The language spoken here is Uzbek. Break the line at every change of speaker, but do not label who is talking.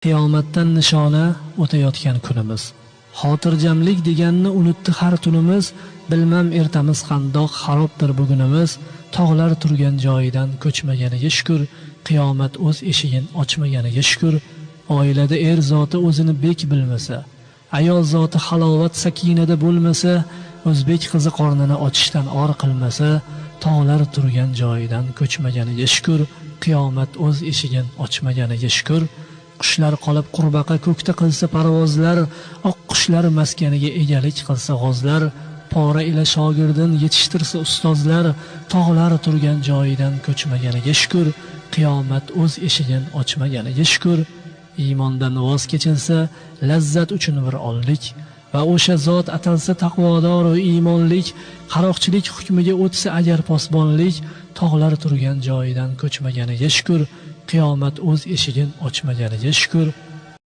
Qiyomatdan nishona o'tayotgan kunimiz. Xotirjamlik deganni unutdi har tunimiz. Bilmam ertamiz qandoq xarobdir bugunimiz. Tog'lar turgan joyidan ko'chmaganiga shukr. Qiyomat o'z eshigin ochmaganiga shukr. Oilada er zoti o'zini bek bilmasa, ayol zoti halovat sakinada bo'lmasa, o'zbek qizi qornini ochishdan or qilmasa, tog'lar turgan joyidan ko'chmaganiga shukr. Qiyomat o'z eshigin ochmaganiga shukr. Qushlar qolib qurbaqa ko'kda qilsa parvozlar, oq qushlar maskaniga egalik qilsa g'ozlar, pora ila shogirdin yetishtirsa ustozlar, tog'lar turgan joyidan ko'chmaganiga shukr. Qiyomat o'z eshigin ochmaganiga shukr. Iymondan voz kechilsa lazzat uchun bir onlik va o'sha zot atalsa taqvodor va iymonlik, qaroqchilik hukmiga o'tsa agar posbonlik, tog'lar turgan joyidan ko'chmaganiga shukr. Qiyomat o'z eshigin ochmaganiga shukr.